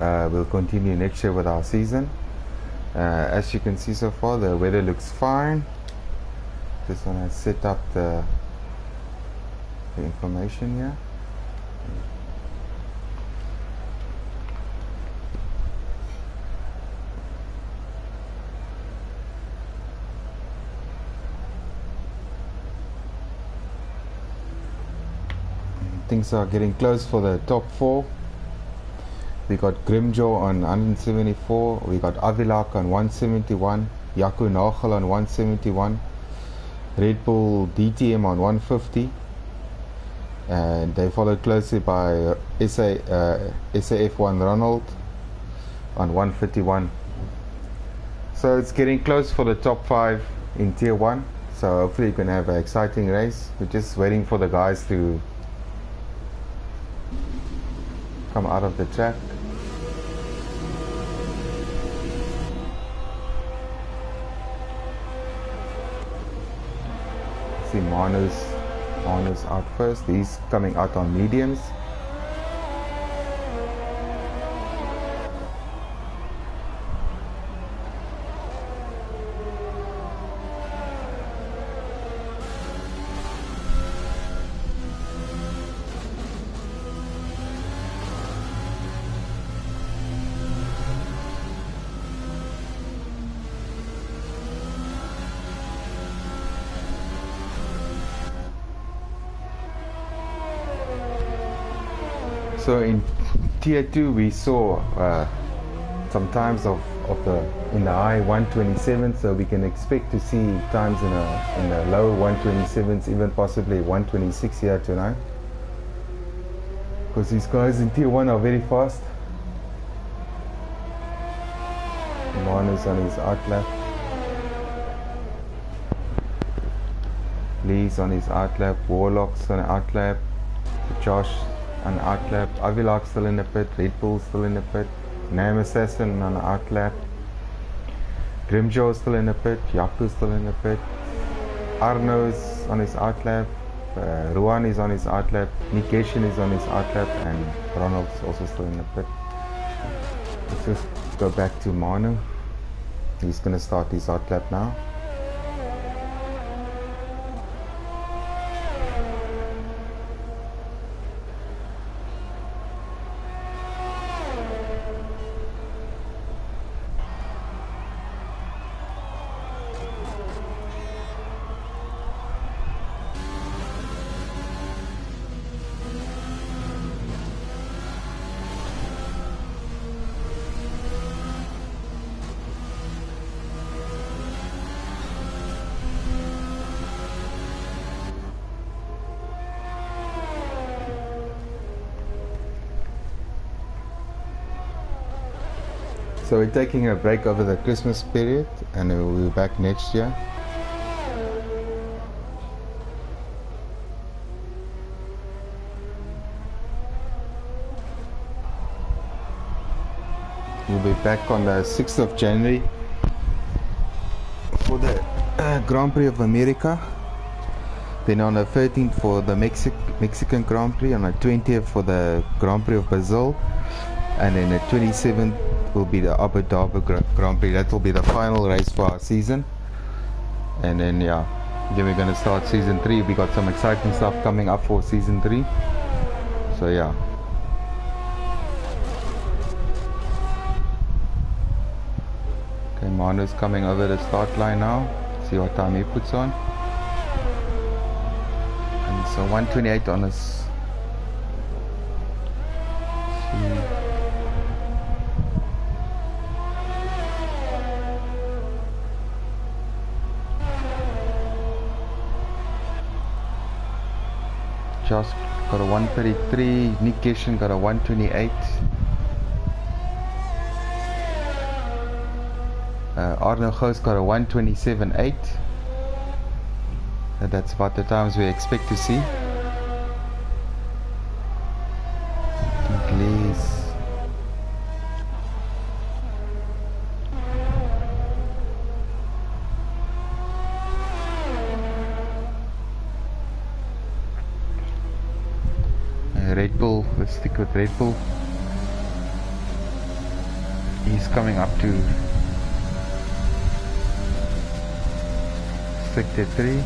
We'll continue next year with our season. As you can see so far, the weather looks fine. Just want to set up the information here. Things are getting close for the top 4. We got Grimjaw on 174, we got Avilak on 171, Yaku Nagel on 171, Red Bull DTM on 150, and they followed closely by FTRF1 Ronald on 151. So it's getting close for the top 5 in Tier 1, so hopefully you can have an exciting race. We're just waiting for the guys to come out of the track. See Manu's out first. He's coming out on mediums. So in Tier 2 we saw some times in the high 127, so we can expect to see times in the low 127s, even possibly 126 here tonight, because these guys in Tier 1 are very fast. Manu's on his out lap, Lee's on his out lap, Warlock's on an out lap, Josh on the out lap, Avilak still in the pit, Red Bull still in the pit, Name Assassin on the out lap, Grimjaw still in the pit, Yaku still in the pit, Arno's on his out lap, Ruan is on his out lap, Nikeshin is on his out lap, and Ronald's also still in the pit. Let's just go back to Manu. He's going to start his out lap now. So we're taking a break over the Christmas period, and we'll be back next year. We'll be back on the 6th of January for the Grand Prix of America. Then on the 13th for the Mexican Grand Prix, on the 20th for the Grand Prix of Brazil, and then the 27th will be the Abu Dhabi Grand Prix. That will be the final race for our season, and then then we're going to start season 3. We got some exciting stuff coming up for season 3, so yeah. Okay, Manu's coming over the start line now. See what time he puts on. And so 128 on his. Josh got a 133, Nick Kishin got a 128, Arno Goos got a 127.8, that's about the times we expect to see. Red Bull, let's stick with Red Bull. He's coming up to sector 3.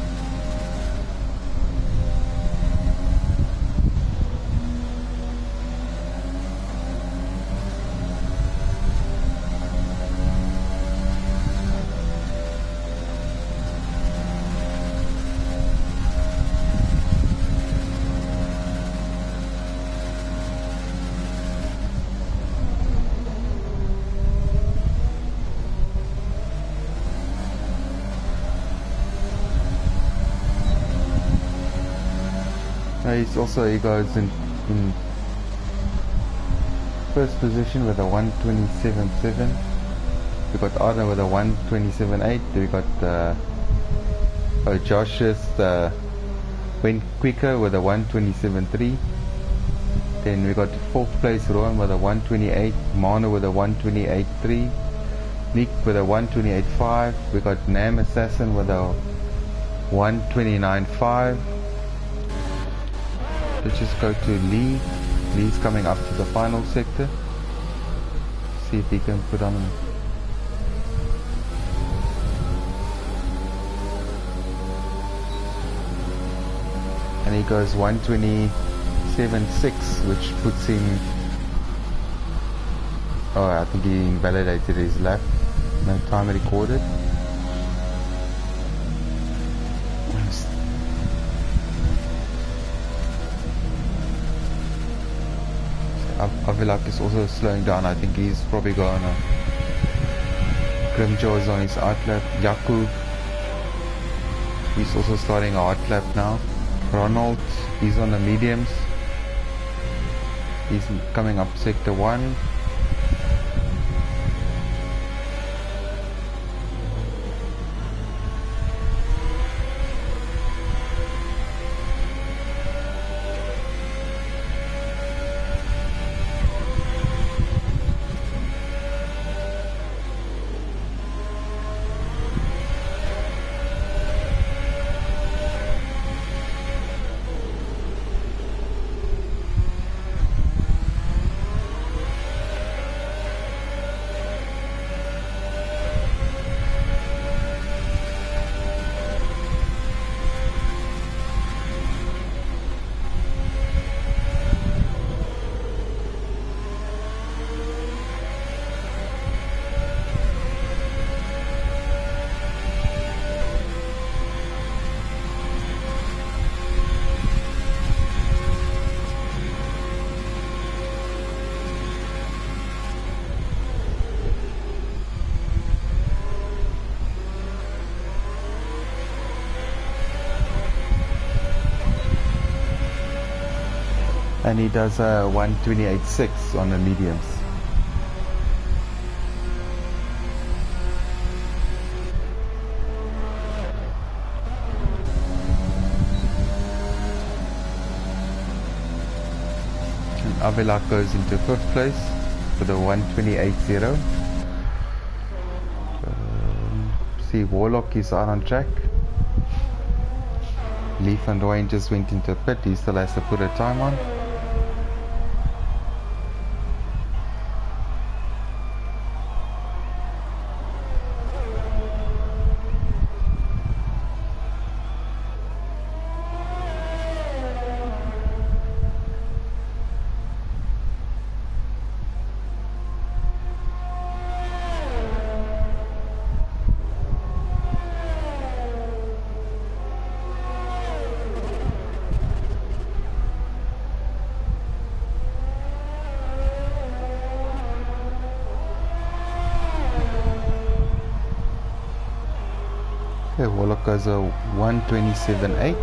He goes in first position with a 127.7. We got Arden with a 127.8. We got Josh just went quicker with a 127.3. Then we got fourth place Rowan with a 128. Mano with a 128.3. Nick with a 128.5. We got Nam Assassin with a 129.5. Let's just go to Lee. Lee's coming up to the final sector. See if he can put on. And he goes 127.6, which puts him. Oh, I think he invalidated his lap. No time recorded. Avilak is also slowing down. I think he's probably going to. Grimjaw is on his outlap. Yaku, he's also starting a hot lap now. Ronald, he's on the mediums. He's coming up sector 1. And he does a 128.6 on the mediums. And Avilak goes into 5th place with a 128.0. See, Warlock is out on track. Leaf and Dwayne just went into pit. He still has to put a time on. Okay, Warlock goes a 127.8.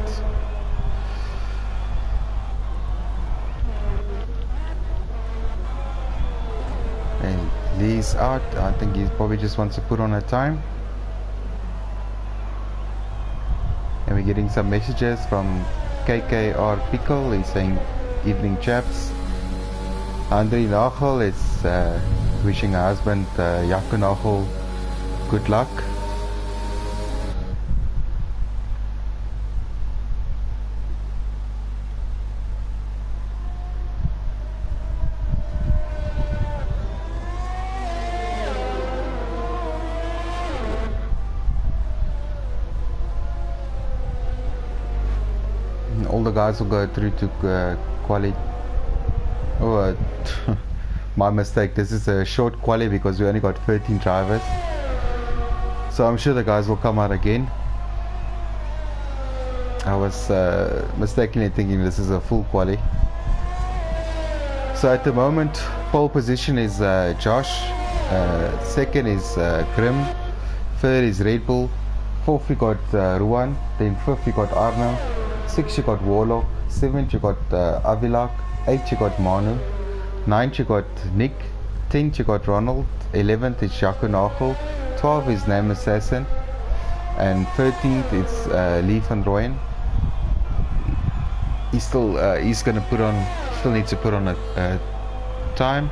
And Lee's out. I think he probably just wants to put on a time. And we're getting some messages from KKR Pickle. He's saying, evening chaps. Andre Nagel is wishing her husband Jaco Nagel good luck. the guys will go through to quali. Oh, my mistake. This is a short quali because we only got 13 drivers. So I'm sure the guys will come out again. I was mistakenly thinking this is a full quali. So at the moment, pole position is Josh, second is Grim, third is Red Bull, fourth you got Ruan, then fifth you got Arno, sixth you got Warlock, seventh you got Avilak, eighth you got Manu, ninth you got Nick, 10th you got Ronald, 11th is Jaco Nagel, 12th is Name Assassin, and 13th is Lee van Rooyen. He's gonna still needs to put on a time.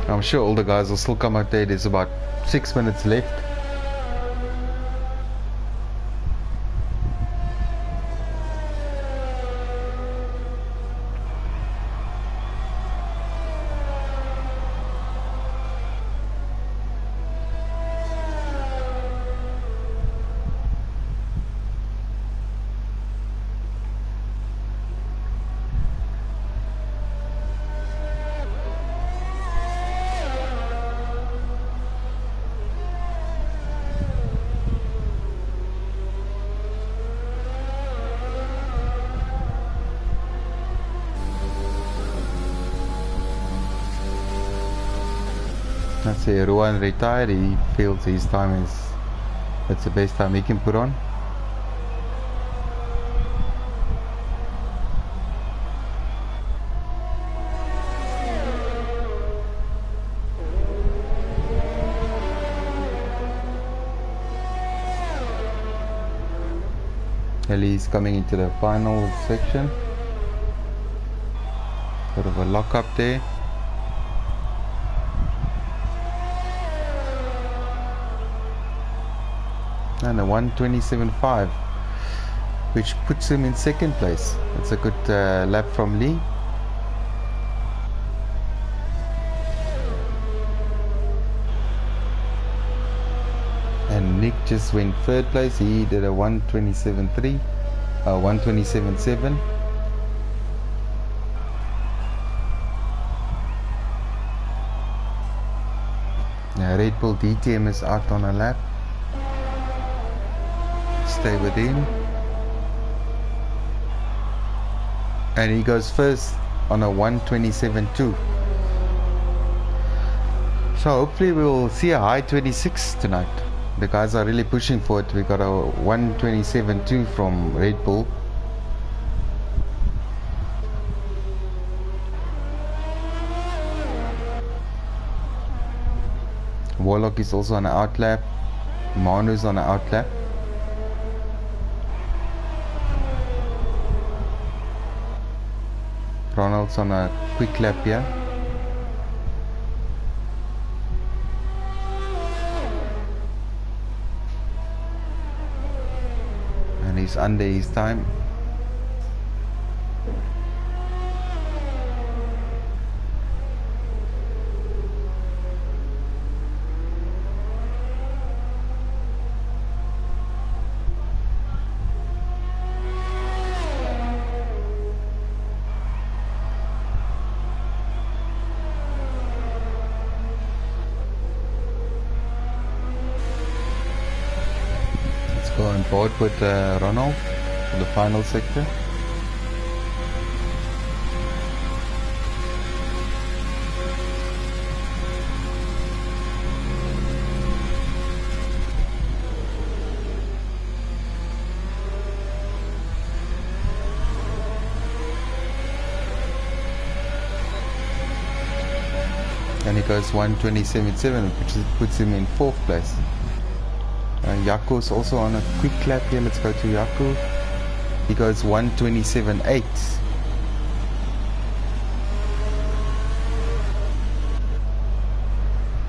I'm sure all the guys will still come out there. There's about 6 minutes left. Let's say Ruan retired. He feels his time it's the best time he can put on. Ellie's coming into the final section. Bit of a lock up there. And a 1:27.5, which puts him in second place. It's a good lap from Lee. And Nick just went third place. He did a 1:27.3, 1:27.7. Now Red Bull DTM is out on a lap. Stay with him, and he goes first on a 1:27.2. So hopefully we will see a high 26 tonight. The guys are really pushing for it. We got a 1:27.2 from Red Bull. Warlock is also on an outlap. Manu's on an outlap. Ronald's on a quick lap here. And he's under his time. Go on board with Ronald for the final sector. And he goes 1:27.7, which puts him in fourth place. Jaco's also on a quick lap here. Let's go to Jaco. He goes 1:27.8.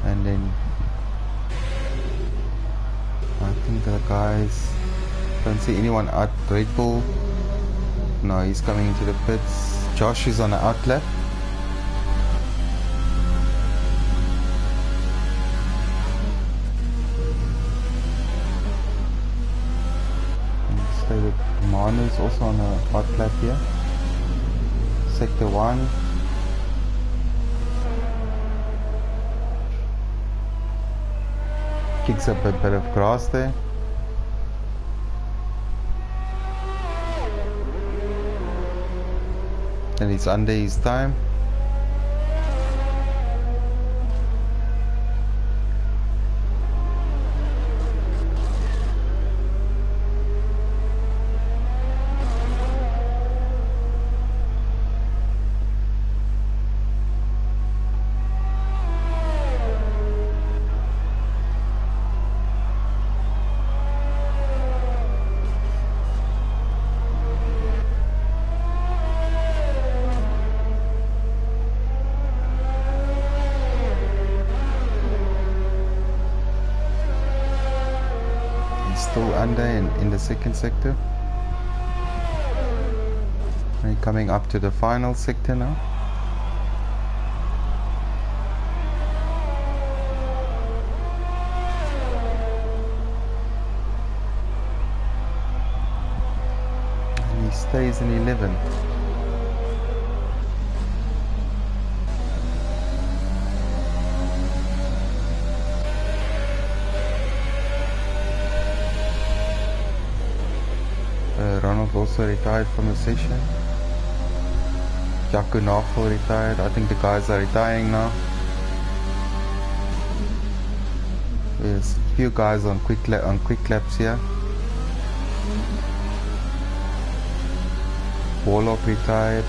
And then I think the guys, don't see anyone at Red Bull. No, he's coming into the pits. Josh is on an out lap. Manu's is also on a hot lap here. Sector 1. Kicks up a bit of grass there. And he's under his time. Still under in the second sector. We're coming up to the final sector now. And he stays in 11. Ronald also retired from the session. Jaco Nagel retired. I think the guys are retiring now. There's a few guys on quick laps here. Warlock retired.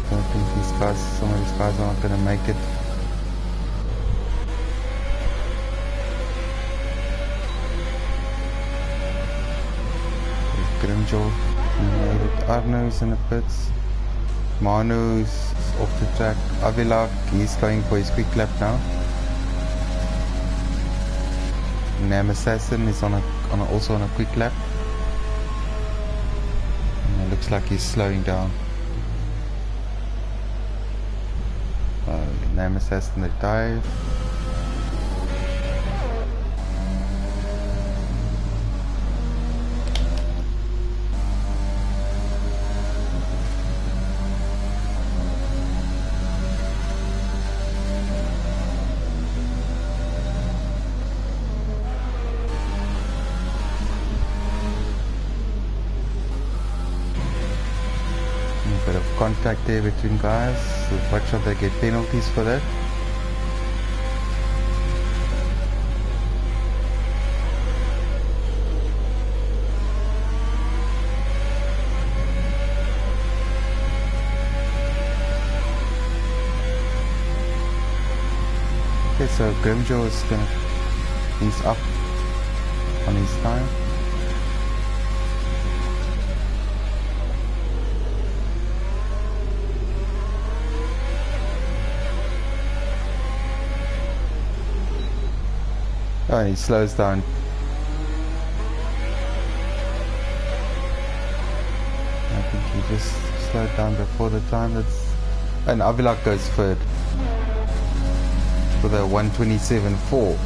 I don't think some of these guys are not going to make it. Grimjaw, Arno's in the pits. Manu's off the track. Avilak, he's going for his quick lap now. Nam Assassin is also on a quick lap. And it looks like he's slowing down. Nam Assassin retired. Bit of contact there between guys, so watch out they get penalties for that. Okay, so Grimjaw he's up on his time. Oh, he slows down. I think he just slowed down before the time. And Avilak goes third with a 1:27.4.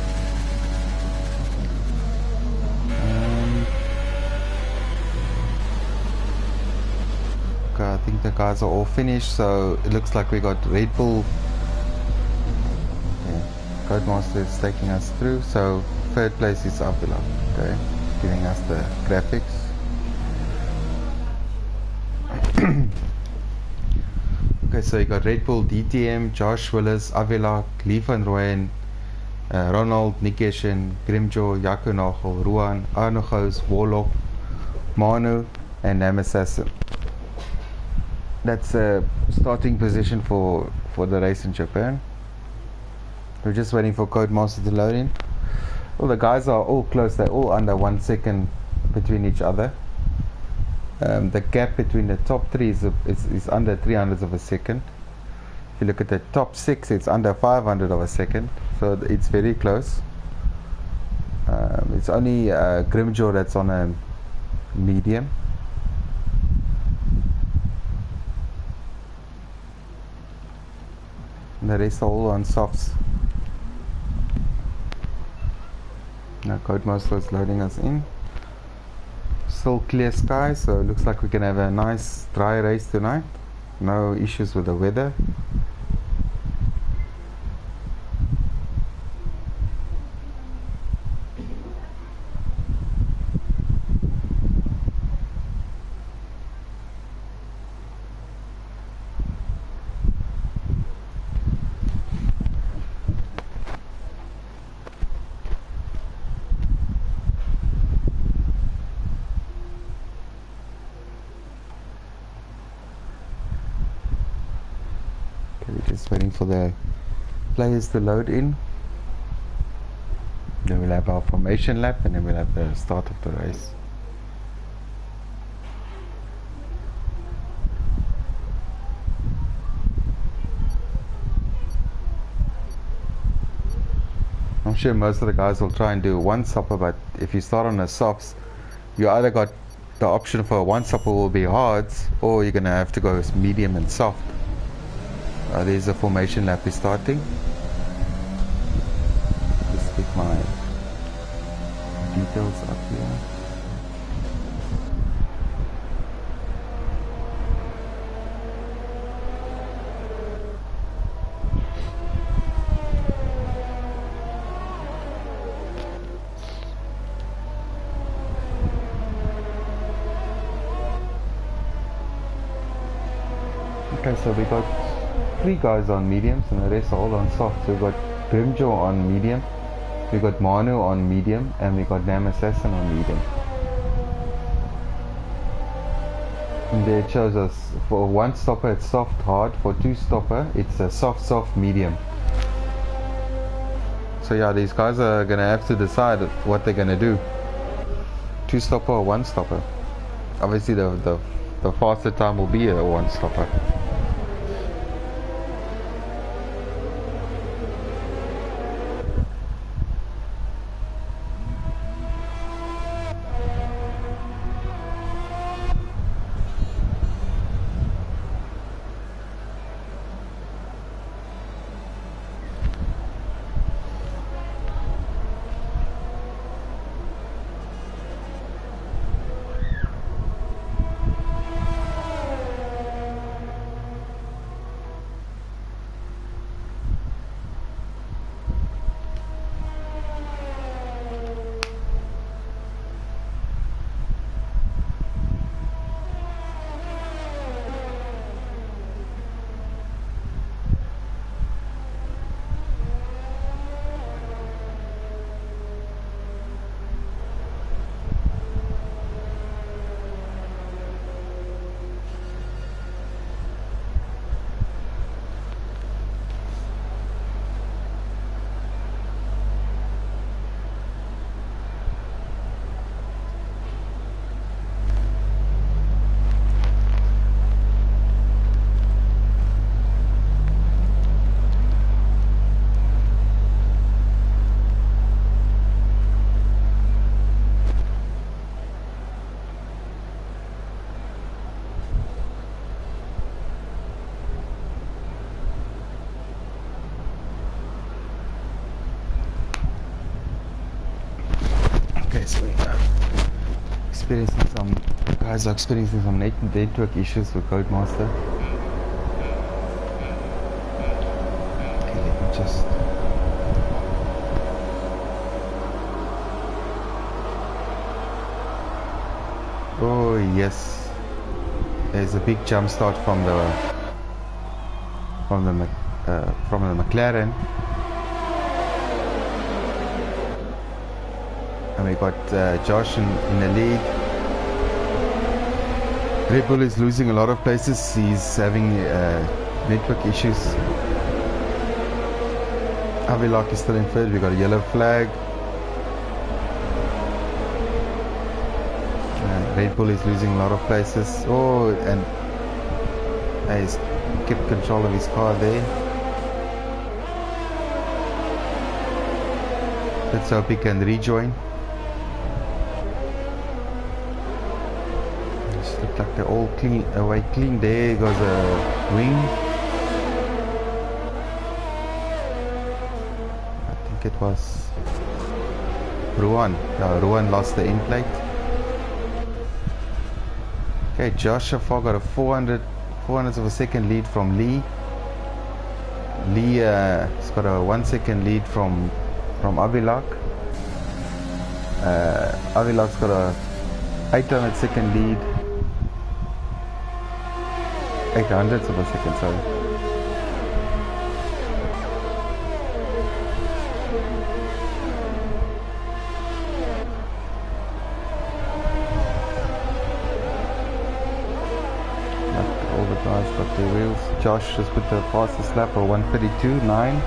Okay, I think the guys are all finished, so it looks like we got Red Bull. Codemaster is taking us through, so third place is Avilak, okay, giving us the graphics. Okay, so you got Red Bull, DTM, Josh Willis, Avilak, Lee van Rooyen, Ronald, Nikeshin, Grimjaw, Jaco Nagel, Ruan, Arno Gous, Warlock, Manu, and Nam Assassin. That's a starting position for the race in Japan. We're just waiting for Codemaster to load in. Well, the guys are all close. They're all under 1 second between each other. The gap between the top three is under 300ths of a second. If you look at the top 6, it's under 500 of a second. So it's very close. It's only Grimjaw that's on a medium. And the rest are all on softs. Now Codemaster is loading us in. Still clear sky, so it looks like we can have a nice dry race tonight. No issues with the weather. We're just waiting for the players to load in. Then we'll have our formation lap and then we'll have the start of the race. I'm sure most of the guys will try and do one stopper, but if you start on the softs, you either got the option for one stopper will be hards, or you're gonna have to go medium and soft. There's a formation lap is starting. Just pick my details up here. Okay, so we got 3 guys on mediums and the rest are all on soft. So we've got Grimjaw on medium, we got Manu on medium, and we got Nam Assassin on medium. And there it shows us for 1 stopper it's soft hard, for 2 stopper it's a soft medium. So yeah, these guys are gonna have to decide what they're gonna do. 2 stopper or 1 stopper. Obviously the faster time will be a 1 stopper. Guys are experiencing some network issues with Codemaster. Okay, let me just... Oh yes, there's a big jump start from the McLaren, and we got Josh in the lead. Red Bull is losing a lot of places. He's having network issues. Avilak is still in third. We got a yellow flag. Red Bull is losing a lot of places. Oh, and he's kept control of his car there. Let's hope he can rejoin. Like they're all clean away clean. There goes a wing. I think it was Ruan lost the end plate. Okay, Josh so far got a 400ths of a second lead from Lee. Lee has got a 1 second lead from Avilak. Avilak's got a 800 second lead. 800ths of a second, sorry. All the guys got their wheels. Josh just put the fastest lap of 1:32.9.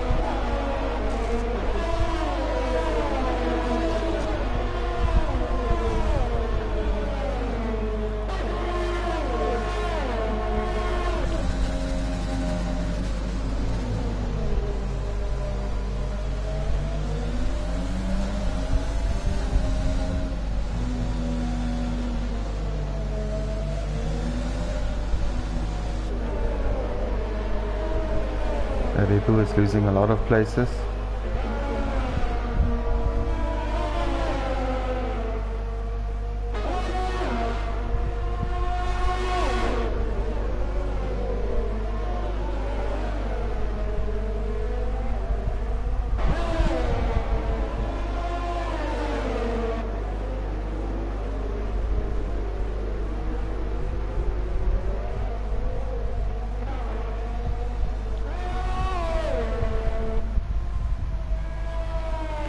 Red Bull is losing a lot of places.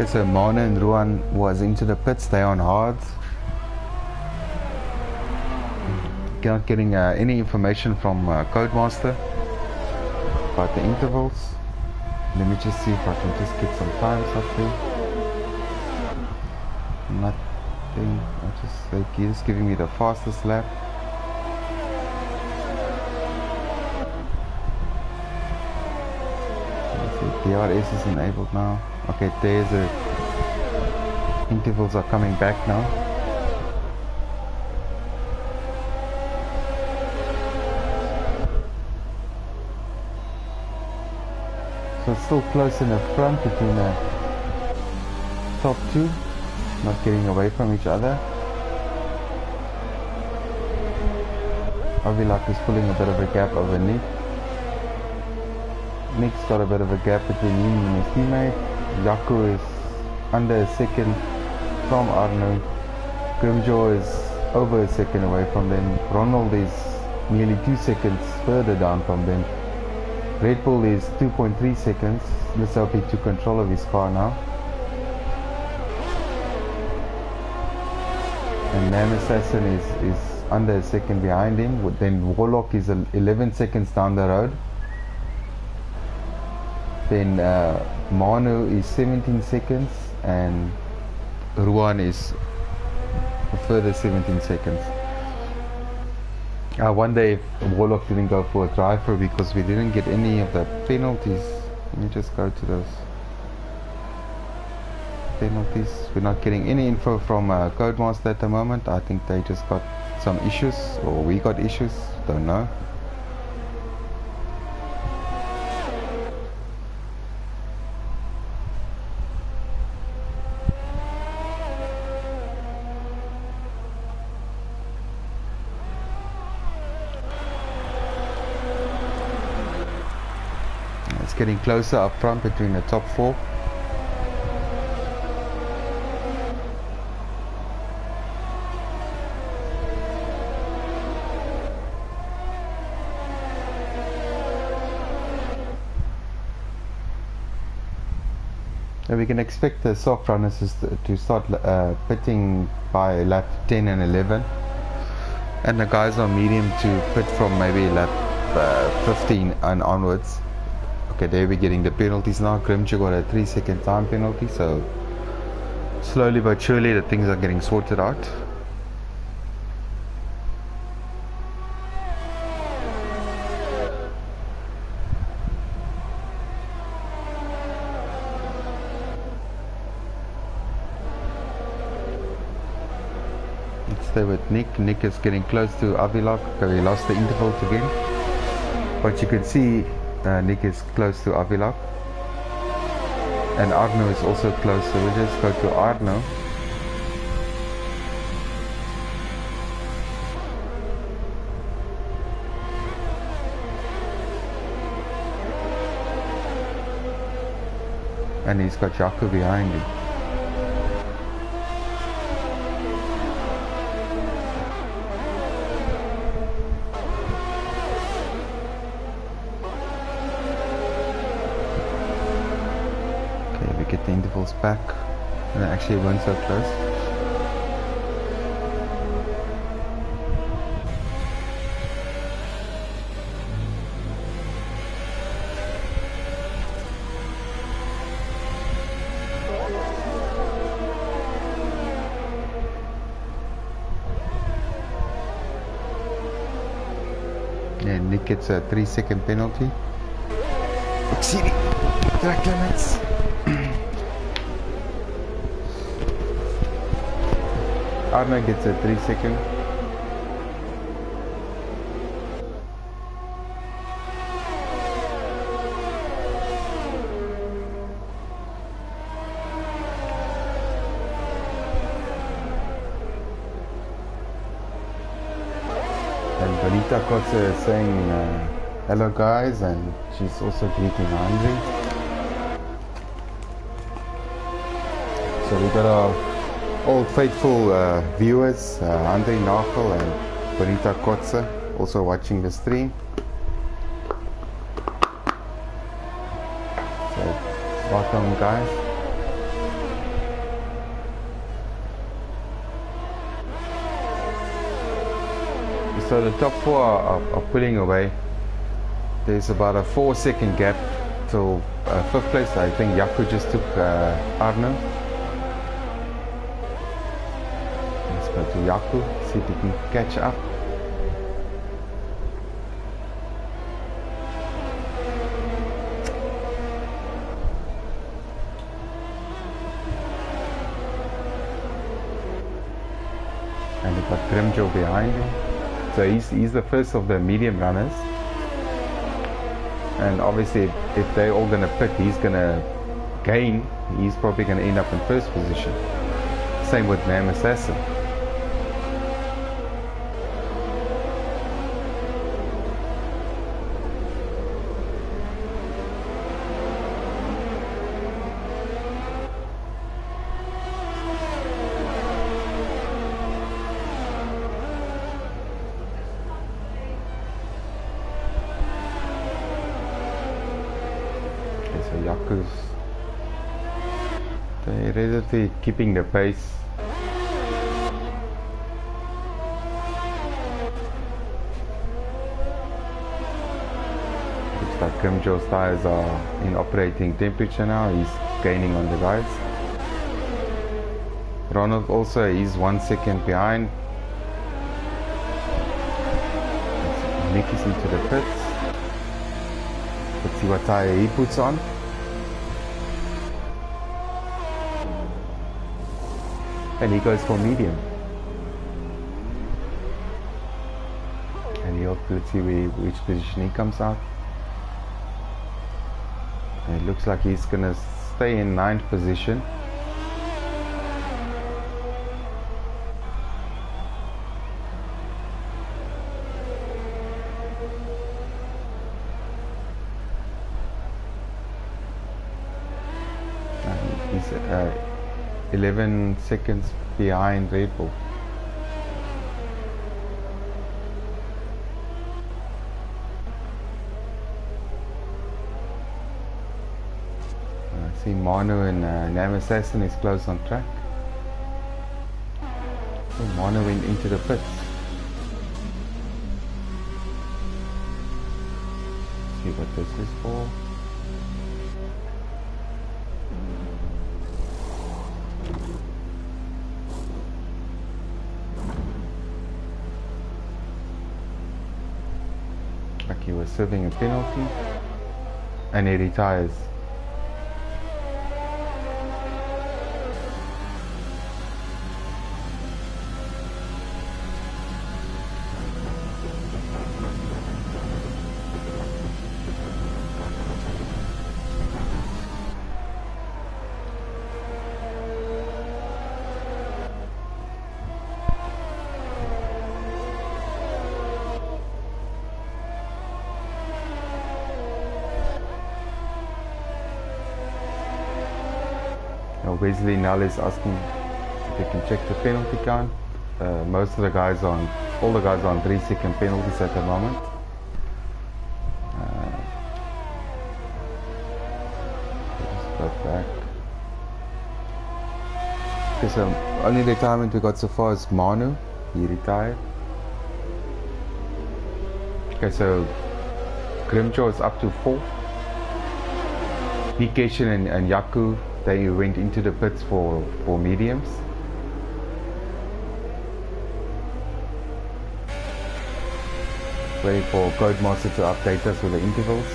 Okay, so Mana and Ruan was into the pits. They're on hards. Not getting any information from Codemaster about the intervals. Let me just see if I can just get some times up there. Nothing. He's just giving me the fastest lap. DRS is enabled now. Okay, there's the intervals are coming back now. So it's still close in the front between the top two, not getting away from each other. Avilak is pulling a bit of a gap over Nick. Nick's got a bit of a gap between him and his teammate. Jaco is under a second from Arno. Grimjaw is over a second away from them. Ronald is nearly 2 seconds further down from them. Red Bull is 2.3 seconds. Let's hope he took control of his car now. And Nam Assassin is under a second behind him. Then Warlock is 11 seconds down the road. Then Manu is 17 seconds and Ruan is a further 17 seconds. I wonder if Warlock didn't go for a driver because we didn't get any of the penalties. Let me just go to those penalties. We're not getting any info from Codemaster at the moment. I think they just got some issues, or we got issues, don't know. Getting closer up front between the top four. And we can expect the soft runners to start pitting by lap 10 and 11, and the guys on medium to pit from maybe lap 15 and onwards. Okay, there we're getting the penalties now. Grimja got a 3-second time penalty, so slowly but surely the things are getting sorted out. Let's stay with Nick. Nick is getting close to Avilak. Okay, we lost the intervals again, but you can see Nick is close to Avilak, and Arno is also close, so we'll just go to Arno. and he's got Jaco behind him. Okay, we get the intervals back, and actually it weren't so close. Yeah, Nick gets a 3-second penalty. Exceeding track limits. Arne gets a 3-second. And Bonita Kotze is saying hello guys, and she's also greeting Andre. So we got our old faithful viewers, Andre Nagel and Bonita Kotze, also watching the stream. So welcome guys. So the top four are pulling away. There's about a 4-second gap till 5th place. I think Jaco just took Arno. Let's go to Jaco, see if he can catch up. And we've got Grimjo behind him. So he's the first of the medium runners, and obviously if they're all going to pit, he's going to gain. He's probably going to end up in first position. Same with Nam Assassin. So Jaco's relatively keeping the pace. Looks like Grimjo's tires are in operating temperature now. He's gaining on the guys. Ronald also, he's 1 second behind. Nick is into the pits. Let's see what tire he puts on. And he goes for medium. And let's see which position he comes out. And it looks like he's gonna stay in 9th position. He's 11 seconds behind Red Bull. I see Manu and Nam Assassin is close on track. So Manu went into the pits. Let's see what this is for. Like he was serving a penalty, and he retires. Wesley Null is asking if they can check the penalty count. Most of the guys all the guys are on 3-second penalties at the moment. Let's go back. Okay, so only retirement we got so far is Manu. He retired. Okay, so Grimjaw is up to 4. Nikeshin and Yaku, they went into the pits for mediums. Waiting for Codemaster to update us with the intervals.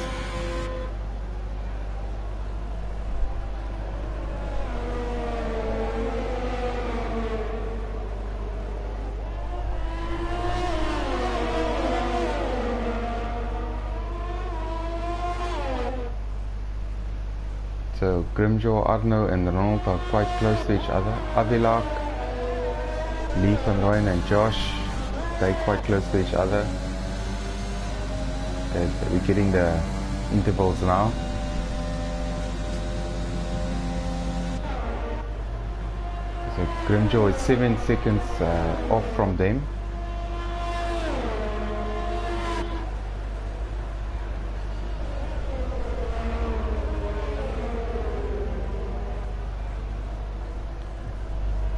So Grimjaw, Arno and Ronald are quite close to each other. Avilak, Lee van Rooyen and Josh, they're quite close to each other. We're getting the intervals now. So Grimjaw is 7 seconds off from them.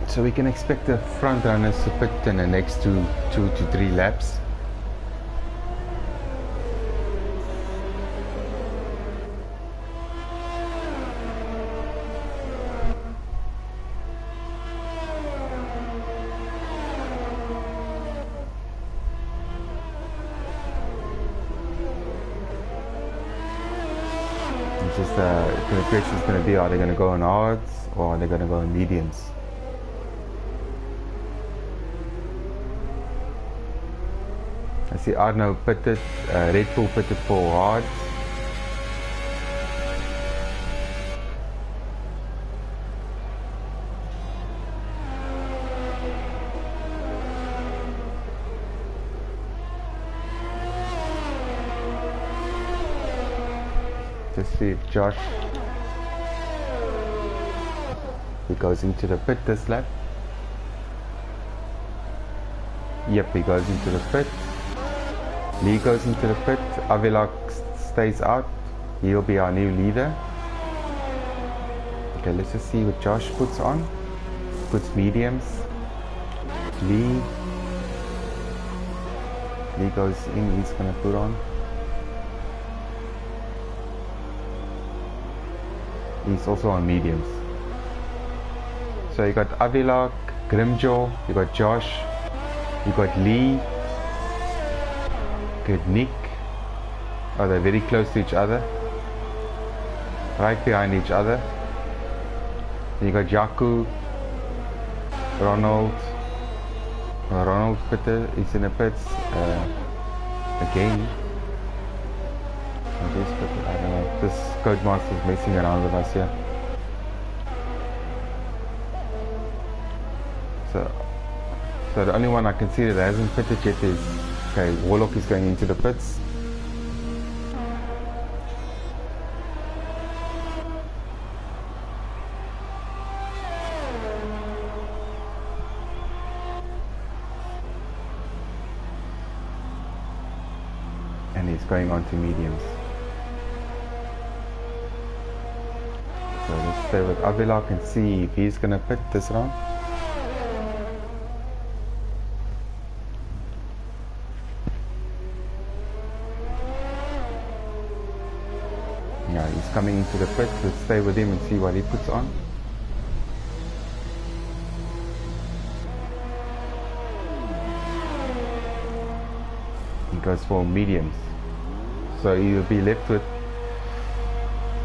So we can expect the front runners to pit in the next 2 to 3 laps. It's just the question is going to be, are they going to go on hards or are they going to go on mediums? I see Arno pitted, Red Bull pitted for hard. Let's see if Josh, he goes into the pit this lap. Yep, he goes into the pit. Lee goes into the pit. Avilak stays out. He'll be our new leader. Okay, let's just see what Josh puts on. Puts mediums. Lee goes in. He's gonna put on. He's also on mediums. So you got Avilak, Grimjaw, you got Josh, you got Lee, you got Nick. Oh, they're very close to each other, right behind each other. Then you got Yaku, Ronald. Ronald Peter is in the pits again. I don't know, this Codemaster is messing around with us here. So the only one I can see that hasn't pitted yet is, okay, Warlock is going into the pits. And he's going on to mediums. So let's stay with Avilak and see if he's gonna pit this round. Yeah, he's coming into the pit. Let's stay with him and see what he puts on. He goes for mediums. So he'll be left with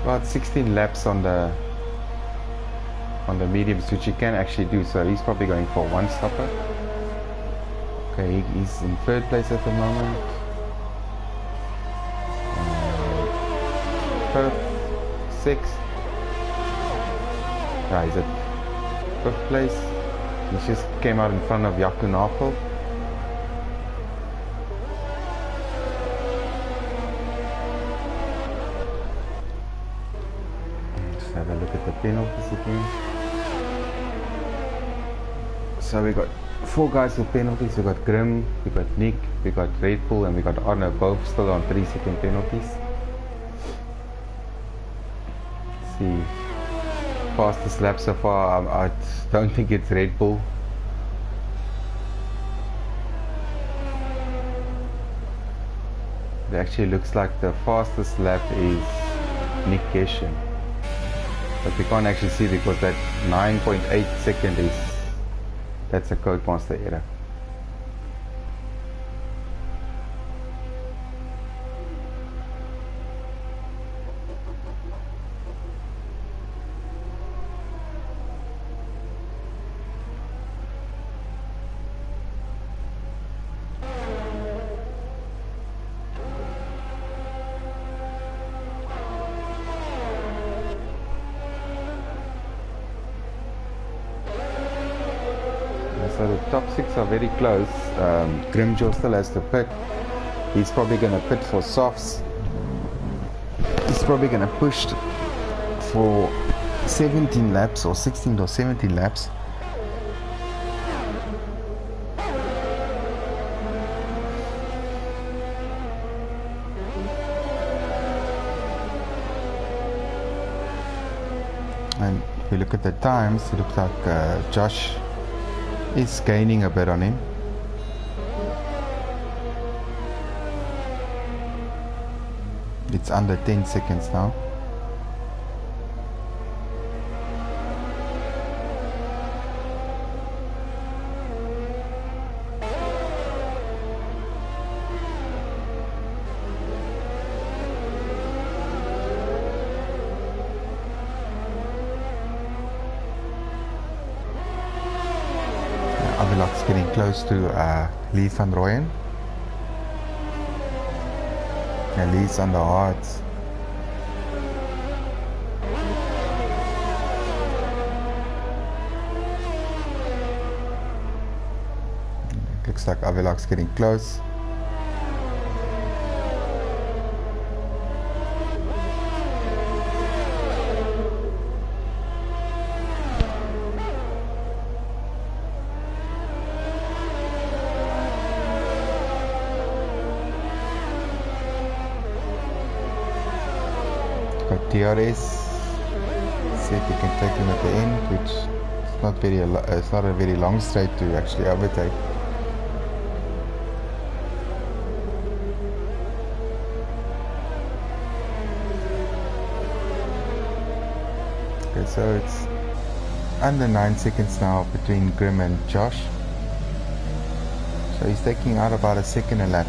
about 16 laps on the mediums, which he can actually do. So he's probably going for one stopper. Okay, he's in third place at the moment. Fifth, sixth. Yeah, he's at fifth place. He just came out in front of Yaku Napel. Have a look at the penalties again. So we got 4 guys with penalties. We got Grim, we got Nick, we got Red Bull, and we got Arno, both still on 3-second penalties. Let's see, fastest lap so far, I don't think it's Red Bull. It actually looks like the fastest lap is Nick Keshen, but we can't actually see because that 9.8 second is, that's a Codemaster error. So the top 6 are very close. Grimjaw still has to pit. He's probably going to pit for softs. He's probably going to push for 17 laps or 16 or 17 laps. And if we look at the times, it looks like Josh is gaining a bit on him. It's under 10 seconds now. Avilak's getting close to Lee van Rooyen. And Lee's on the hards. Looks like Avilak's getting close. TRS, see if we can take him at the end, which it's not a very long straight to actually overtake. Okay, so it's under 9 seconds now between Grim and Josh. So he's taking out about a second a lap.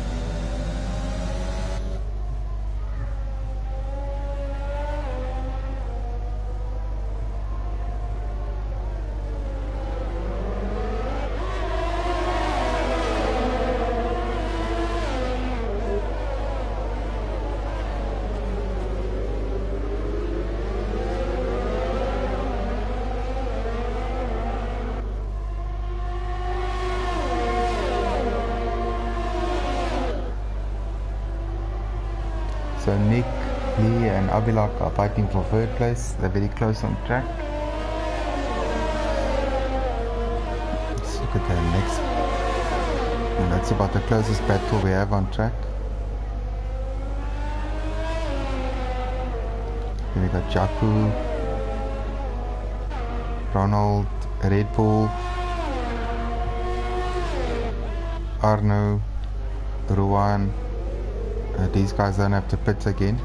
So Nick, Lee and Avilak are fighting for third place. They're very close on track. Let's look at the next. And that's about the closest battle we have on track. Then we got Jaku, Ronald, Red Bull, Arno, Ruan. These guys don't have to pit again,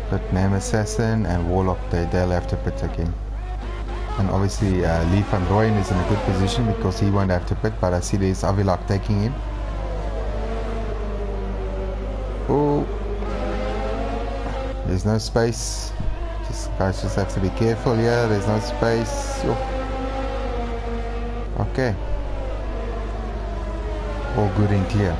but Name Assassin and Warlock, they'll have to pit again. And obviously Lee van Rooyen is in a good position because he won't have to pit, but I see there's Avilak taking him. Oh, there's no space. Guys just have to be careful here. There's no space. Oh. Okay, all good and clear.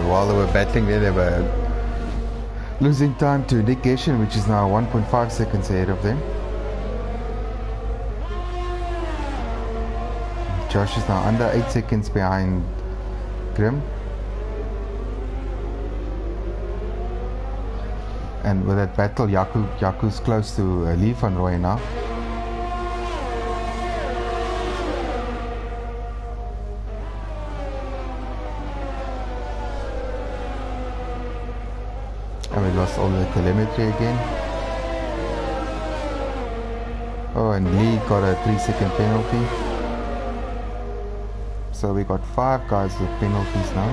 While they were battling there, they were losing time to Nick Keshen, which is now 1.5 seconds ahead of them. Josh is now under 8 seconds behind Grim. And with that battle, Jaco's close to Lee van Rooyen now. And we lost all the telemetry again. Oh, and Lee got a 3-second penalty. So we got 5 guys with penalties now.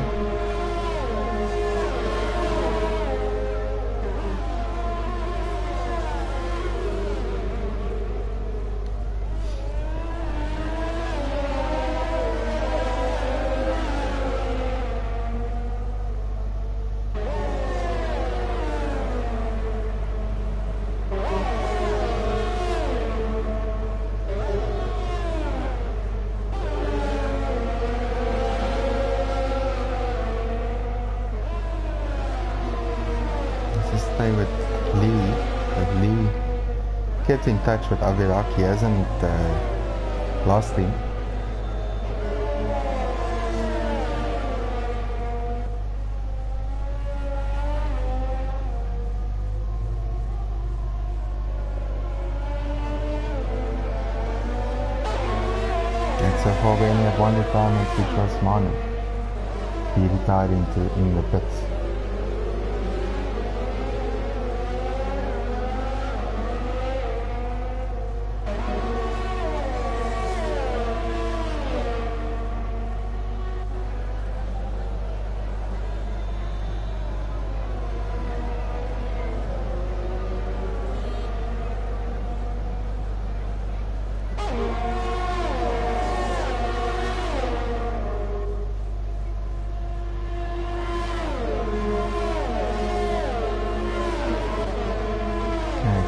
With Lee kept in touch with Avilak. He hasn't lost him. And so far we only have one retirement, which was Manu. He retired in the pits.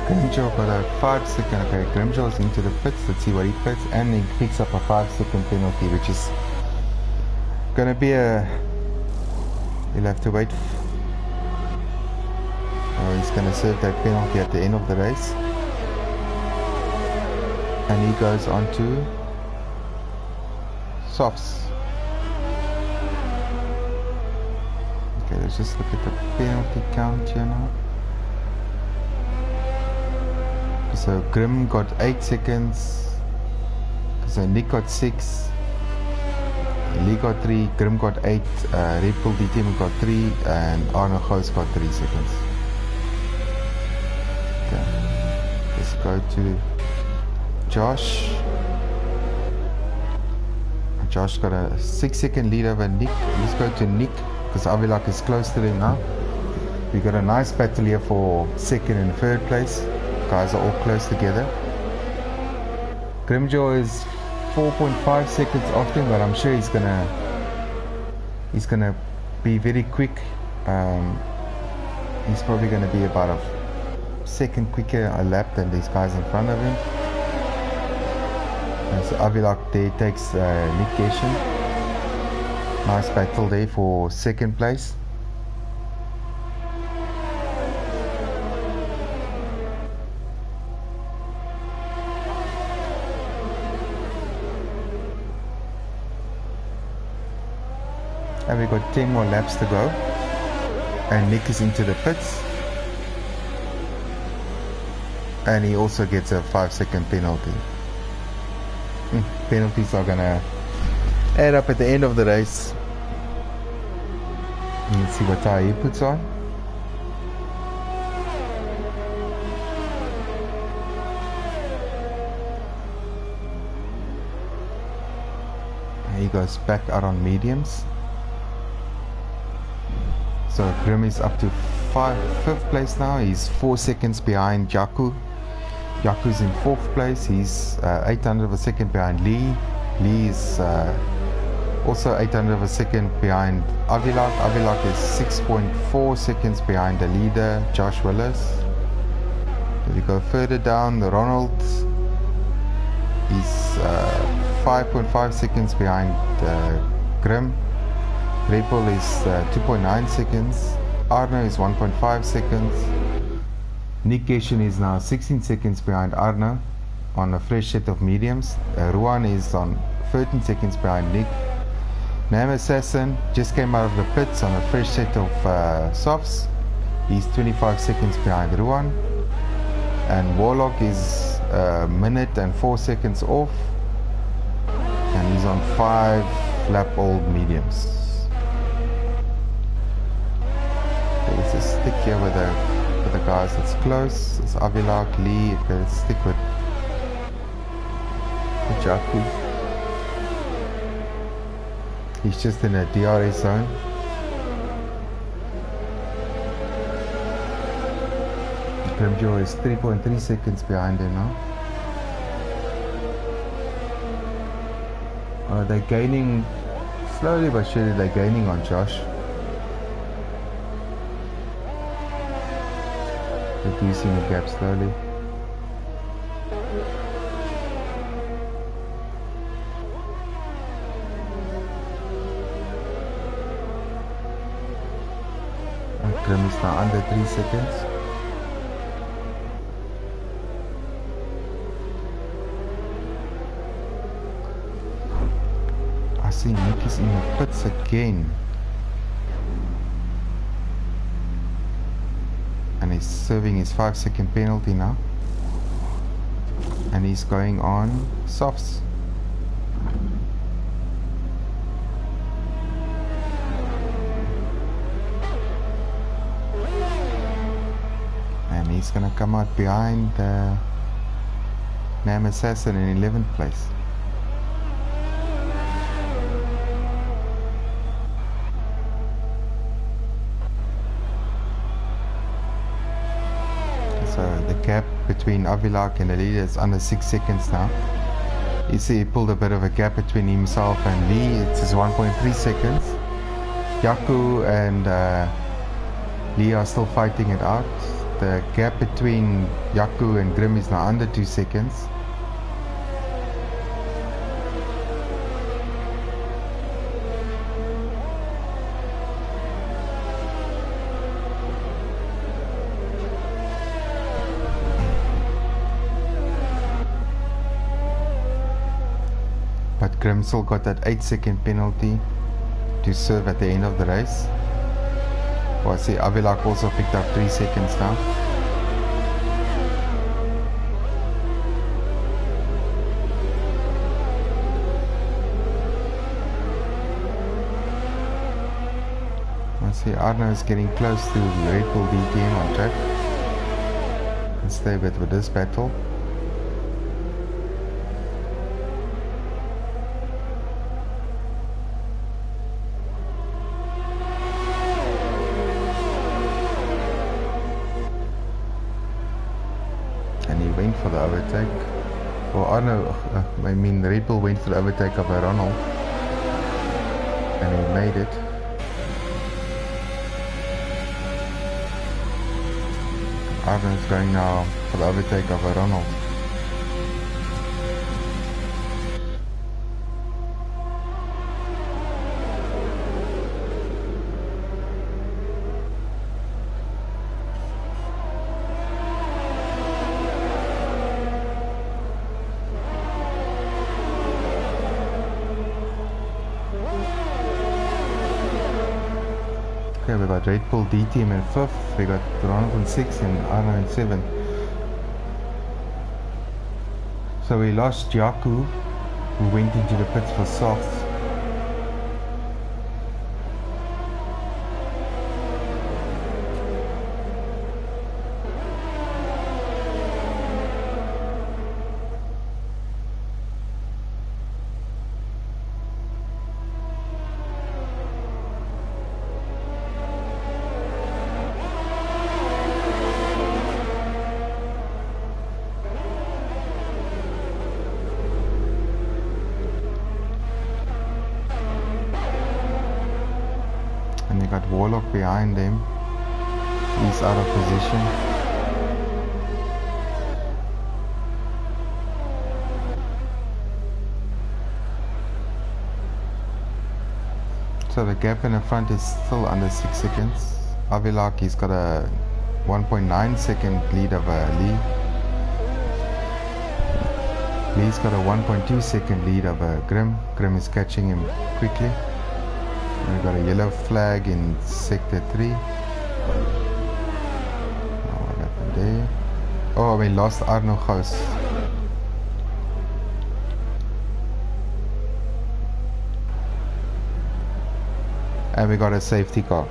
Grimjaw got a 5-second. Okay, Grimjaw's into the pits. Let's see what he pits, and he picks up a 5-second penalty, which is gonna be a. He'll have to wait. Oh, he's gonna serve that penalty at the end of the race, and he goes on to softs. Okay, let's just look at the penalty count here now. So Grim got 8 seconds, so Nick got 6, Lee got 3, Grim got 8, Red Bull DTM got 3, and Arno Gous got 3 seconds. Okay, let's go to Josh. Josh got a 6-second lead over Nick. Let's go to Nick, because Avilak is close to them now. We got a nice battle here for 2nd and 3rd place. Guys are all close together. Grimjaw is 4.5 seconds off him, but I'm sure he's gonna be very quick. He's probably gonna be about a second quicker a lap than these guys in front of him. And so Avilak there takes Nick Geshen. Nice battle there for 2nd place. And we got 10 more laps to go, and Nick is into the pits, and he also gets a 5-second penalty. Penalties are gonna add up at the end of the race. Let's see what tire he puts on. He goes back out on mediums. So Grim is up to 5th place now. He's 4 seconds behind Jaco. Jaco's in 4th place. He's 800 of a second behind Lee. Lee is also 800 of a second behind Avilak. Avilak is 6.4 seconds behind the leader, Josh Willis. If we go further down, the Ronald is 5.5 seconds behind Grim. Red Bull is 2.9 seconds. Arno is 1.5 seconds. Nick Geshen is now 16 seconds behind Arno on a fresh set of mediums. Ruan is on 13 seconds behind Nick. Nam Assassin just came out of the pits on a fresh set of softs. He's 25 seconds behind Ruan, and Warlock is a minute and 4 seconds off, and he's on 5 lap old mediums. There's a stick here with the guys that's close. It's Avilak, Lee. Okay, let's stick with Jaku. He's just in a DRS zone. Grimjaw is 3.3 seconds behind him now. They're gaining slowly but surely. They're gaining on Josh. Reducing the gap slowly. Grim is now under 3 seconds. I see Nick is in the pits again. And he's serving his 5-second penalty now. And he's going on softs. And he's gonna come out behind Nam Assassin in 11th place. So the gap between Avilak and the leader is under 6 seconds now. You see he pulled a bit of a gap between himself and Lee. It's just 1.3 seconds. Yaku and Lee are still fighting it out. The gap between Yaku and Grim is now under 2 seconds. But Grim still got that 8-second penalty to serve at the end of the race. Well, I see Avilak also picked up 3 seconds now. I see Arno is getting close to Red Bull DTM on track. Let's stay with this battle. And he went for the overtake. Or I mean Red Bull went for the overtake of Ronald. And he made it. Arno is going now for the overtake of Ronald. Okay, we got Red Bull DTM in 5th, we got Ronald in 6th and Arno in 7th. So we lost Yaku, who went into the pits for softs. And you got Warlock behind them. He's out of position. So the gap in the front is still under 6 seconds. Avilak, he's got a 1.9 second lead over Lee. Lee's got a 1.2 second lead over Grim. Grim is catching him quickly. We've got a yellow flag in sector 3. Oh, we lost Arno Gous. And we got a safety car.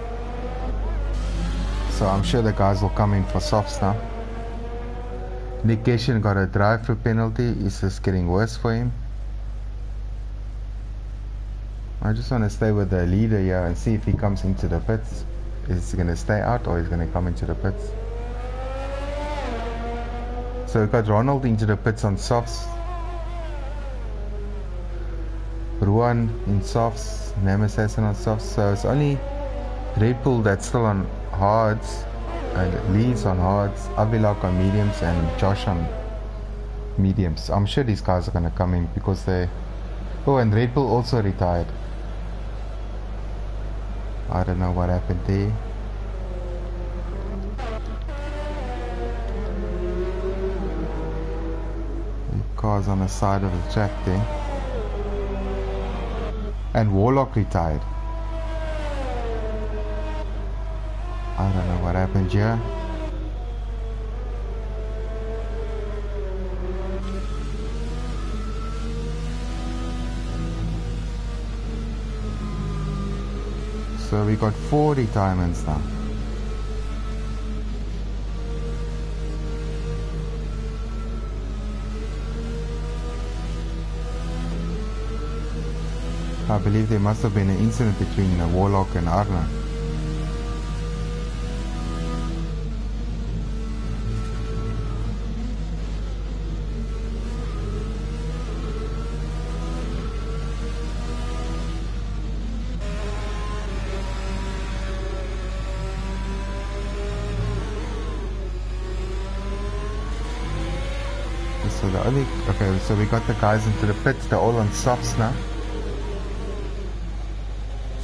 So I'm sure the guys will come in for softs now. Nick Geshen got a drive-through penalty. It's just getting worse for him. I just want to stay with the leader here and see if he comes into the pits. Is he going to stay out or is he going to come into the pits? So we got Ronald into the pits on softs. Ruan in softs. Name Assassin on softs. So it's only Red Bull that's still on hards. And Lee's on hards. Avilak on mediums and Josh on mediums. I'm sure these guys are going to come in because they... Oh, and Red Bull also retired. I don't know what happened there. The car's on the side of the track there. And Warlock retired. I don't know what happened here. So we got 4 retirements now. I believe there must have been an incident between Warlock and Arna. So the only... Okay, so we got the guys into the pits. They're all on softs now.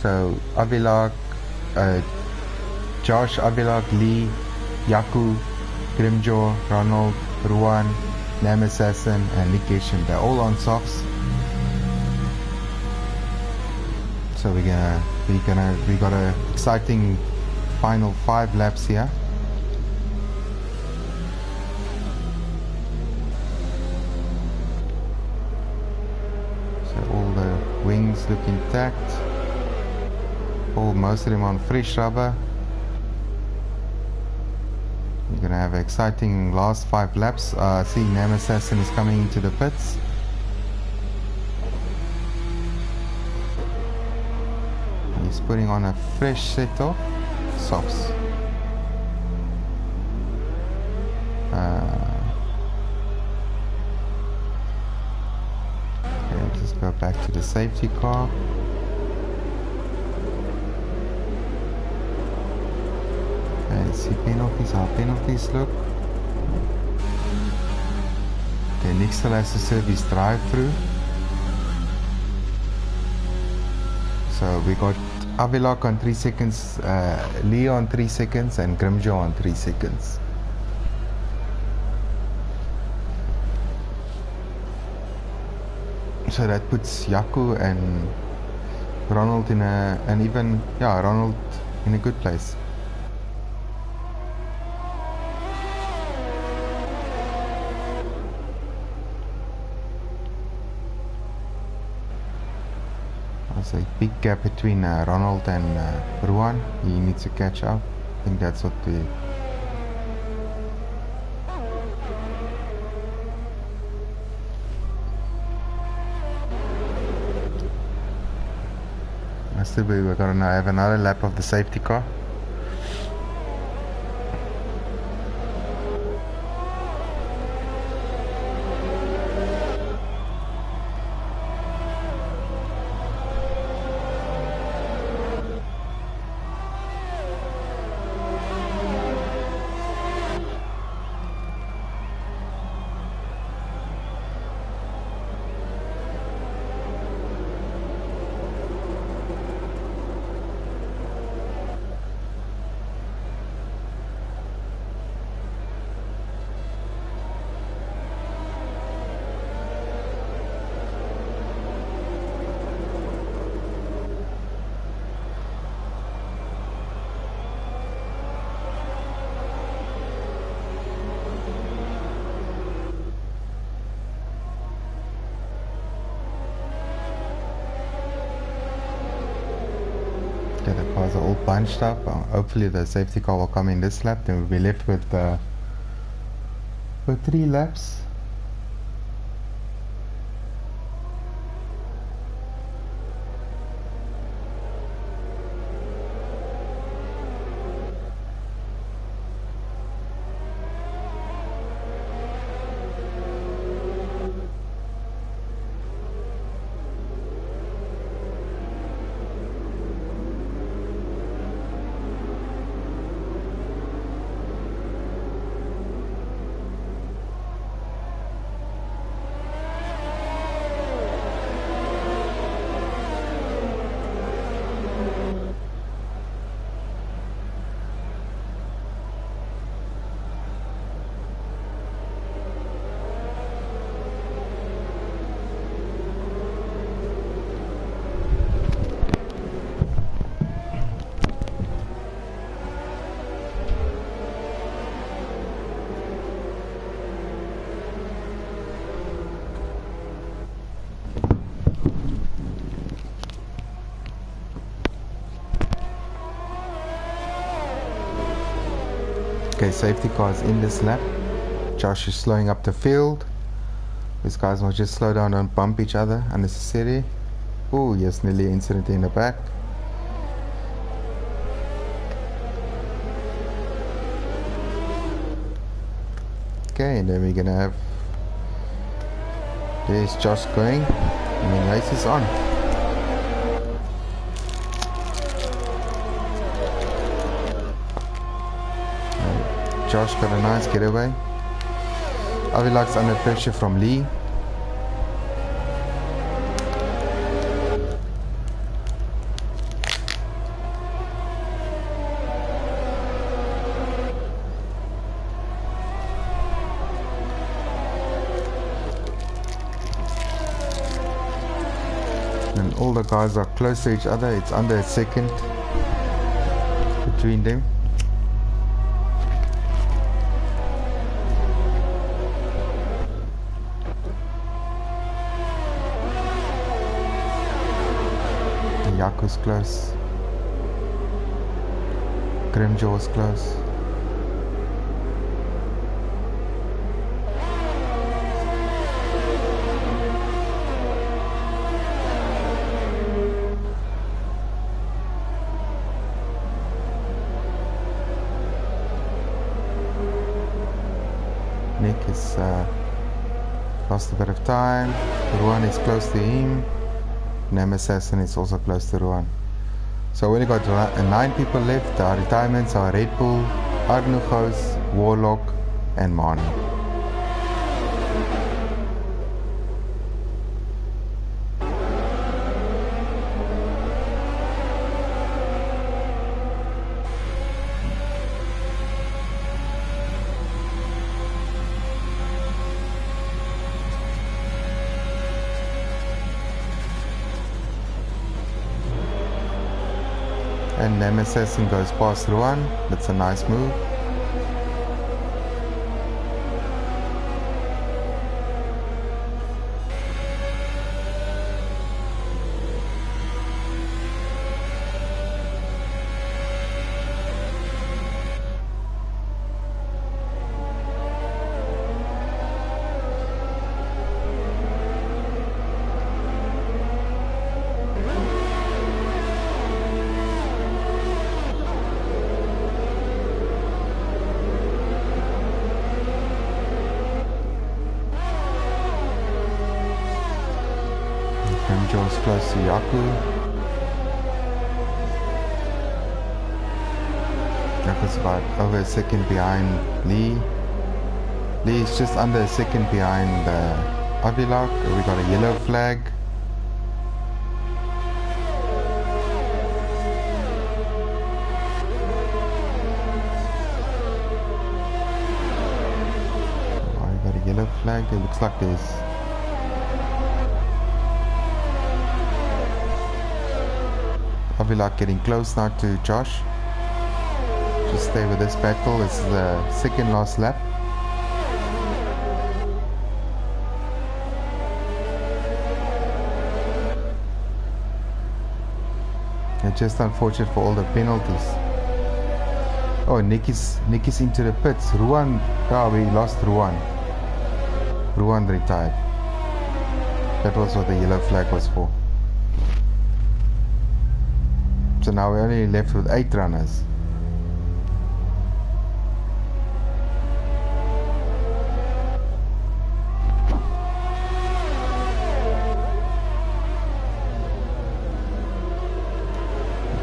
So Avilak, Josh, Avilak, Lee, Yaku, Grimjaw, Ronald, Ruan, Name Assassin and Nick Geshen. They're all on softs. So we got a exciting final 5 laps here. So all the wings look intact. Most of them on fresh rubber. We're gonna have an exciting last 5 laps. See, Name Assassin is coming into the pits. He's putting on a fresh set of softs. Okay, let's just go back to the safety car. Let's see penalties, how penalties look. Okay, Nick still has to serve his drive-through. So we got Avilak on 3 seconds, Lee on 3 seconds and Grimjaw on 3 seconds. So that puts Yaku and Ronald in a, and even, yeah, Ronald in a good place. There's a big gap between Ronald and Ruan. He needs to catch up. I think that's what the... We're gonna have another lap of the safety car. guys are all bunched up. Hopefully the safety car will come in this lap, then we'll be left with 3 laps. Okay, safety cars in this lap. Josh is slowing up the field. These guys must just slow down and bump each other unnecessary. Oh yes, nearly incident in the back. Okay, and then we're gonna have, there's Josh going, and the race is on. Josh got a nice getaway. Avilax under pressure from Lee. And all the guys are close to each other. It's under a second between them. Yaku's close. Grimjaw's close. Nick is lost a bit of time. Ruan is close to him. Name Assassin is also close to Ruan. So we only got 9 people left. Our retirements are Red Bull, Arnugos, Warlock and Mani. And Nemesis goes past Ruan. That's a nice move. Joe's close to Yaku. Yaku's about over a second behind Lee. Lee is just under a second behind Avilak. We got a yellow flag. Oh, we got a yellow flag. It looks like there's Avilak getting close now to Josh. Just stay with this battle. This is the second last lap. It's just unfortunate for all the penalties. Oh, Nick is into the pits. Ruan, we lost Ruan. Ruan retired. That was what the yellow flag was for. So now we're only left with 8 runners.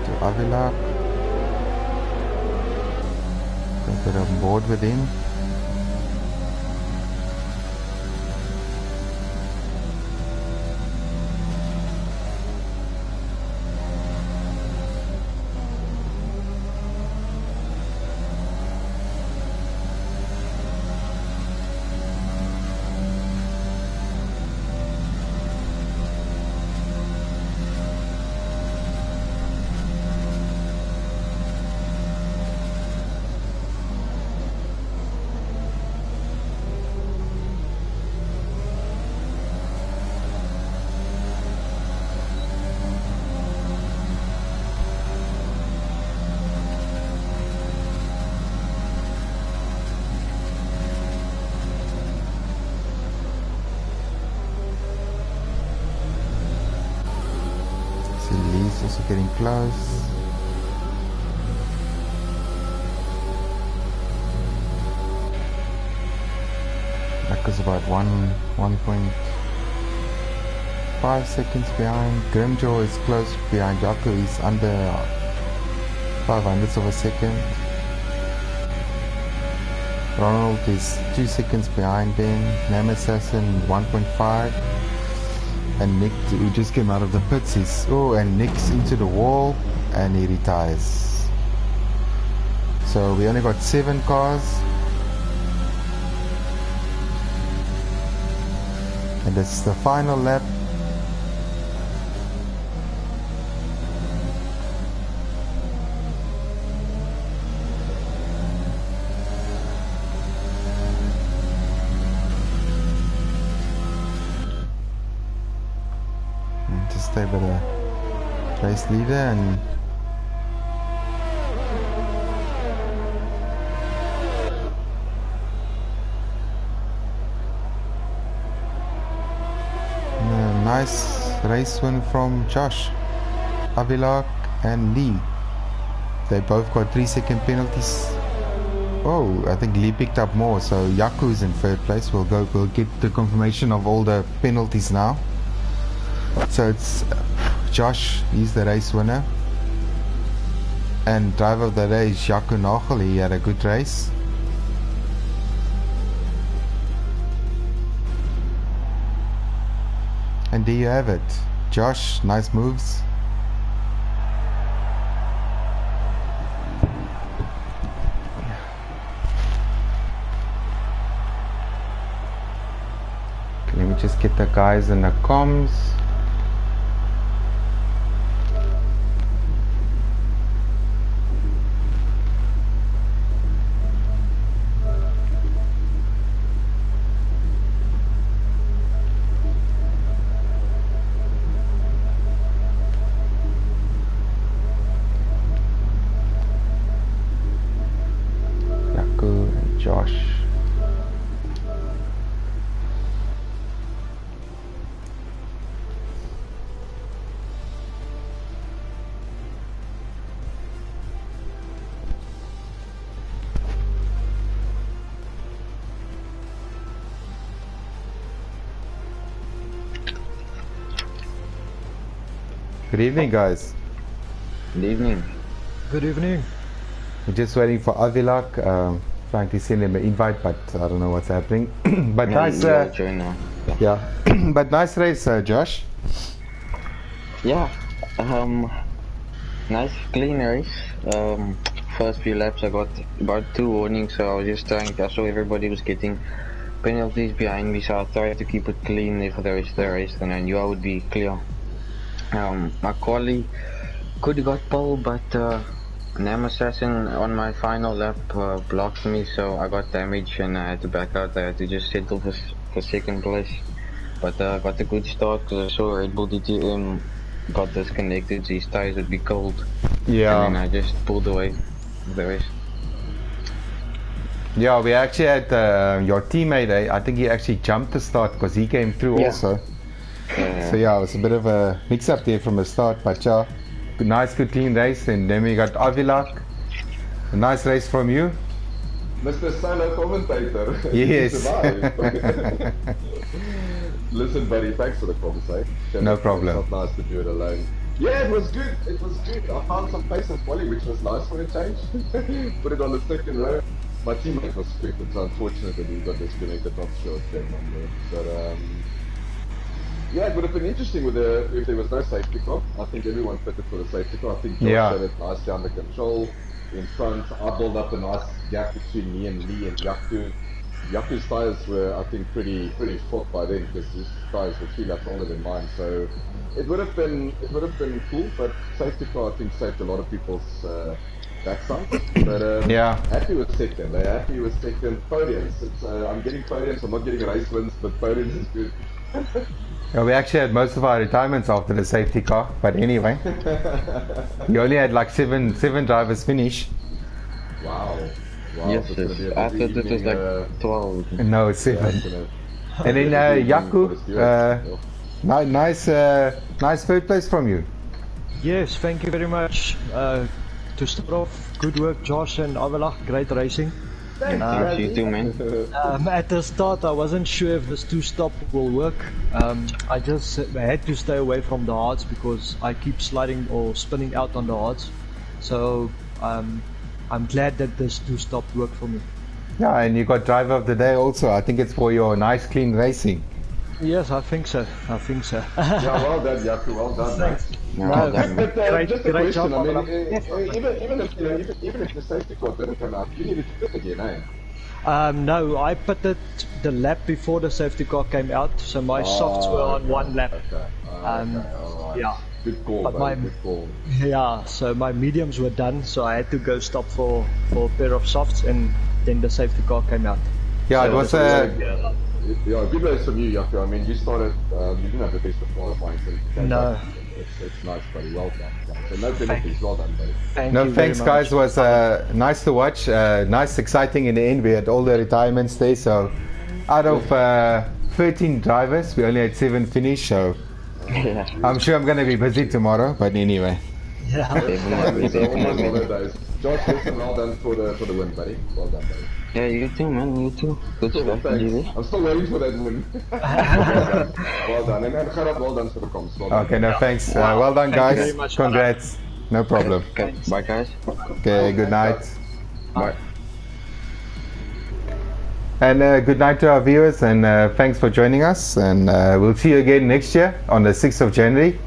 To Avila. Get on board with him. Lee's also getting close. Is about 1.5 seconds behind. Grimjaw is close behind. Yaku is under 500ths of a second. Ronald is 2 seconds behind them. Nam Assassin 1.5. And Nick, who just came out of the pits, and Nick's into the wall and he retires. So we only got 7 cars. And this is the final lap. And just stay by the race leader and nice race win from Josh, Avilak and Lee. They both got 3-second penalties. Oh, I think Lee picked up more, so Yaku is in third place. We'll get the confirmation of all the penalties now. So it's Josh, he's the race winner. And driver of the race, Yaku Nagel, he had a good race. And there you have it. Josh, nice moves. Okay, let me just get the guys in the comms. Josh. Good evening, guys. Good evening. Good evening. We're just waiting for Avilak. Trying to send him an invite, but I don't know what's happening. But Yeah, nice, join now. yeah. But nice race, Josh. Yeah, nice clean race. First few laps I got about 2 warnings, so I was just I saw everybody was getting penalties behind me, so I tried to keep it clean there for the rest of the race, and I knew I would be clear. My quali could have got pole, but Nam Assassin on my final lap blocked me, so I got damaged and I had to back out. I had to just settle for second place. But I got a good start because I saw Red Bull DTM got disconnected, his tires would be cold. Yeah. And then I just pulled away the rest. Yeah, we actually had your teammate, I think he actually jumped the start because he came through also. So yeah, it was a bit of a mix-up there from the start, but yeah, nice, good, clean race. And then we got Avilak, a nice race from you. Mr. Solo commentator. Yes. Listen, buddy, thanks for the conversation. No problem. It's not nice to do it alone. Yeah, it was good. It was good. I found some pace and quality, which was nice for a change. Put it on the second row. My teammate was quick. It's unfortunate that he got disconnected. Not sure what's going on there. But yeah, it would have been interesting with if there was no safety car. I think everyone fitted for the safety car. I think Josh had it nicely under control. In front, I built up a nice gap between me and Lee and Yaku. Yaku's tyres were, I think, pretty short by then because his tyres were 3 laps older than mine. So it would have been cool, but safety car I think saved a lot of people's backside. But happy with second. Happy with second. Podiums. I'm getting podiums. I'm not getting race wins, but podiums is good. Yeah, we actually had most of our retirements after the safety car, but anyway, we only had like seven drivers finish. Wow. Yes, I thought it was like 12. No, 7. And then Yaku, nice third place from you. Yes, thank you very much. To start off, good work Josh and Avalach, great racing. Thanks, you too, man. At the start I wasn't sure if this 2-stop will work. I just had to stay away from the hards because I keep sliding or spinning out on the hards. So I'm glad that this 2-stop worked for me. Yeah, and you got driver of the day also. I think it's for your nice clean racing. Yes, I think so. Yeah, well done, Yaku. Well done. Thanks. Well done. But just a great question. job, I mean, even if the safety car didn't come out, you needed to pit again, eh? No, I pitted the lap before the safety car came out, so my softs were on one lap. Okay. Alright. Yeah. Good call, But buddy. Good call. Yeah, so my mediums were done, so I had to go stop for a pair of softs, and then the safety car came out. Yeah, so it was yeah, good race from you, Yaku. I mean, you started, you didn't have the best of qualifying, so you came No. back. It's nice, buddy. Well done. Yeah. So no penalties. Well done, buddy. Thanks guys, it was nice to watch, nice, exciting in the end. We had all the retirements there, so out of 13 drivers we only had 7 finish, so I'm sure I'm going to be busy tomorrow, but anyway. Yeah. Definitely. Josh, listen, well done for the win, buddy. Well done, buddy. Yeah, you too, man. You too. Good stuff, Thanks. I'm still waiting for that win. Well done. And Gerard, well done for the comms. Well done. Okay, no thanks. Well done guys. very much, Congrats. No problem. Okay, bye, guys. Okay, good night. Bye. And good night to our viewers, and thanks for joining us, and we'll see you again next year on the 6th of January.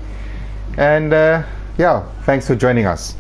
And yeah, thanks for joining us.